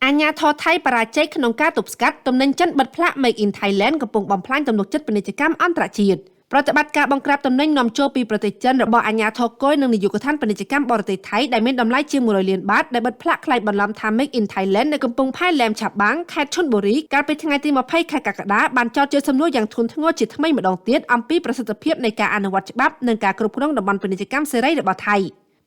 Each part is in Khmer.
អាញាធរថៃបរាជ័យក្នុងការទប់ស្កាត់ទំនិញចិនបិទផ្លាក Make in Thailand កំពុងបំផ្លាញទំនុកចិត្តពាណិជ្ជកម្មអន្តរជាតិប្រតិបត្តិការបង្ក្រាបទំនិញនាំចូលពីប្រទេសចិនរបស់អាញាធរកុយនិងនាយកដ្ឋានពាណិជ្ជកម្មបរទេសថៃដែលមានតម្លៃជាង100លានបាតដែលបិទផ្លាកក្លែងបន្លំថា Make in Thailand នៅកំពង់ផែឡែមឆាបាំងខេត្តឈុនបុរីកាលពីថ្ងៃទី20ខែកក្កដាបានចោទជាសំណួរយ៉ាងធ្ងន់ធ្ងរជាថ្មីម្ដងទៀតអំពីប្រសិទ្ធភាពនៃការអនុវត្តច្បាប់និងការគ្រប់គ្រងតំបន់ពាណិជ្ជកម្មសេរីរបស់ថៃ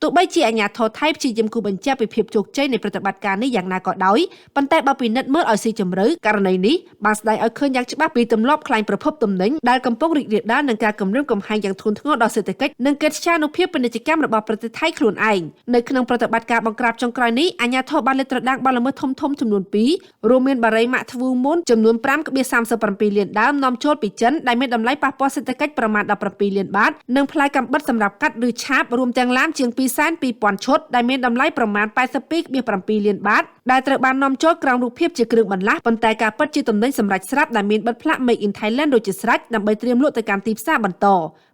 ទោះបីជាអាញាធរថៃព្យាយាមគូបញ្ជាក់ពីភាពជោគជ័យនៃប្រតិបត្តិការនេះយ៉ាងណាក៏ដោយប៉ុន្តែបើពិនិត្យមើលឲ្យស៊ីជម្រៅករណីនេះបានស្ដែងឲ្យឃើញយ៉ាងច្បាស់ពីទម្លាប់ក្លែងប្រភពទំនិញដែលកំពុងរីករាលដាលនឹងការគំរាមកំហែងយ៉ាងធ្ងន់ធ្ងរដល់សេដ្ឋកិច្ចនិងកិត្តិយសនុភាពពាណិជ្ជកម្មរបស់ប្រទេសថៃខ្លួនឯងនៅក្នុងប្រតិបត្តិការបង្ក្រាបចុងក្រោយនេះអាញាធរបានលេបត្រដាងបទល្មើសធំៗចំនួន2រួមមានបារីម៉ាក់ធ្វូមុនចំនួន 5.37 លានដើមនាំចូលពីចិនដែលមានតម្លៃប៉ះពាល់សេដ្ឋកិច្ចប្រមាណ17លានបាតនិងផ្លែកាំបិតសម្រាប់កាត់ឬឆាបរួមទាំងឡានជាង 220,000 ឈុតដែលមានតម្លៃប្រមាណ 82.7 លានបាតដែលត្រូវបាននាំចូលក្រោមរូបភាពជាគ្រឿងបន្លាស់ប៉ុន្តែការពិតជាទំនិញសម្រេចស្រាប់ដែលមានបិទផ្លាក Make in Thailand ដូចជាស្រេចដើម្បីត្រៀមលក់ទៅកាន់ទីផ្សារបន្ត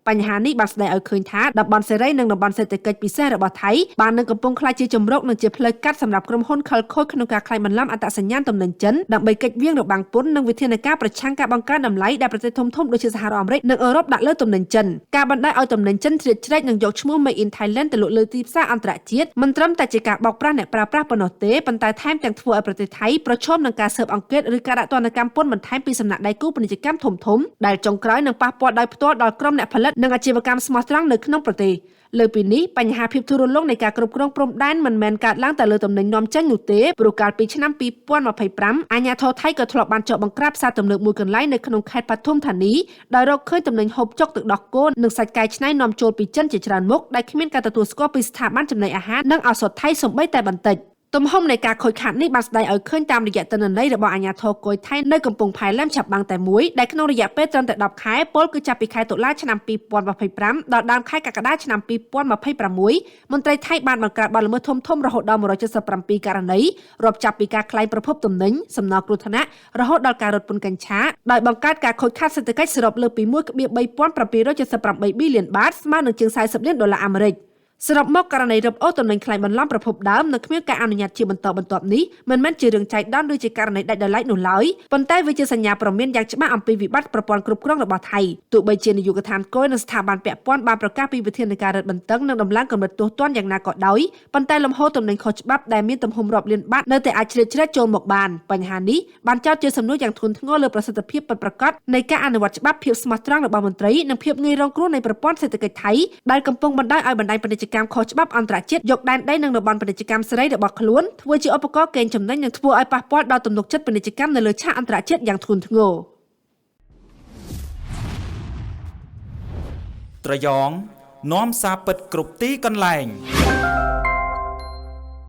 បញ្ហានេះបានស្ដែងឲ្យឃើញថាតំបន់សេរីនិងតំបន់សេដ្ឋកិច្ចពិសេសរបស់ថៃបាននឹងកំពុងក្លាយជាជម្រកនិងជាផ្លូវកាត់សម្រាប់ក្រុមហ៊ុនខិលខូចក្នុងការក្លែងបន្លំអត្តសញ្ញាណទំនិញចិនដើម្បីគេចវាងរបាំងពន្ធនិងវិធានការប្រឆាំងការបង្កើនតម្លៃដែលប្រទេសធំៗដូចជាសហរដ្ឋអាមេរិកនិងអឺរ៉ុបដាក់លើទំនិញចិនការបណ្តែតឲ្យទំនិញចិនជ្រៀតជ្រែកនិងយកឈ្មោះ Make in Thailand ទៅលក់លើទីផ្សារអន្តរជាតិមិនត្រឹមតែជាការបោកប្រាស់អ្នកប្រើប្រាស់ប៉ុណ្ណោះទេប៉ុន្តែថែមទាំងធ្វើឲ្យប្រទេសថៃប្រឈមនឹងការស៊ើបអង្កេតឬការដាក់ទណ្ឌកម្មពន្ធបន្ថែមពីសំណាក់ដៃគូពាណិជ្ជកម្មធំៗដែលចុងក្រោយនឹងប៉ះពាល់ដោយផ្ទាល់ដល់ក្រុមអ្នកផលិតនិងអាជីវកម្មស្មោះត្រង់នៅក្នុងប្រទេសលើពីនេះបញ្ហាភាពទូរលងនៃការគ្រប់គ្រងព្រំដែនមិនមែនកើតឡើងតែលើទំនិញនាំចេញនោះទេព្រោះកាលពីឆ្នាំ2025អាញាធរថៃក៏ធ្លាប់បានចុះបង្ក្រាបផ្សារទំនើបមួយកន្លែងនៅក្នុងខេត្តបឋមធានីដោយរកឃើញទំនិញហូបចុកទឹកដោះគោនិងសាច់កែច្នៃនាំចូលពីចិនជាច្រើនមុខដែលគ្មានការទទួលស្គាល់ពីស្ថាប័នចំណីអាហារនិងឱសថថៃសូម្បីតែបន្តិចទំហំនៃការខូចខាតនេះបានស្ដែងឲ្យឃើញតាមរយៈទិន្នន័យរបស់អាជ្ញាធរកុយថៃនៅកំពង់ផែឡែមឆាបាំងតែមួយដែលក្នុងរយៈពេលត្រឹមតែ10ខែពលគឺចាប់ពីខែតុលាឆ្នាំ2025ដល់ដើមខែកក្កដាឆ្នាំ2026មន្ត្រីថៃបានបង្ក្រាបបទល្មើសធំៗរហូតដល់177ករណីរាប់ចាប់ពីការក្លែងប្រភពទំនិញសំណល់គ្រោះថ្នាក់រហូតដល់ការរត់ពន្ធកញ្ឆាដោយបង្កើតការខូចខាតសេដ្ឋកិច្ចសរុបលើសពី 1.3778 ប៊ីលានបាតស្មើនឹងជាង$40លានអាមេរិកសរុបមកករណីរឹបអូសទំនិញក្លែងបន្លំប្រភពដើមនិងគ្មានការអនុញ្ញាតជាបន្តបន្ទាប់នេះមិនមែនជារឿងចៃដន្យឬជាករណីដាច់ដោយឡែកនោះឡើយប៉ុន្តែវាជាសញ្ញាព្រមានយ៉ាងច្បាស់អំពីវិបត្តិប្រព័ន្ធគ្រប់គ្រងរបស់ថៃទោះបីជានាយកដ្ឋានគយនិងស្ថាប័នពាក់ព័ន្ធបានប្រកាសពីវិធានការរឹតបន្តឹងនិងដំឡើងកម្រិតទោសទណ្ឌយ៉ាងណាក៏ដោយប៉ុន្តែលំហូរទំនិញខុសច្បាប់ដែលមានទំហំរាប់លានបាតនៅតែអាចជ្រៀតជ្រែកចូលមកបានបញ្ហានេះបានចោទជាសំណួរយ៉ាងធ្ងន់ធ្ងរលើប្រសិទ្ធភាពពិតប្រាកដនៃការអនុវត្តច្បាប់ភាពស្មោះត្រង់របស់មន្ត្រីនិងភាពងាយរងគ្រោះនៃប្រព័ន្ធសេដ្ឋកិច្ចថៃដែលកំពុងបណ្ដាលឲ្យបណ្ដាញពាណិជ្ជកម្មខុសច្បាប់អន្តរជាតិយកដែនដីនិងតំបន់ពាណិជ្ជកម្មសេរីរបស់ខ្លួនធ្វើជាឧបករណ៍កេងចំណេញនិងធ្វើឲ្យប៉ះពាល់ដល់ទំនុកចិត្តពាណិជ្ជកម្មនៅលើឆាកអន្តរជាតិយ៉ាងធ្ងន់ធ្ងរត្រយងនាំសារពិតគ្រប់ទីកន្លែង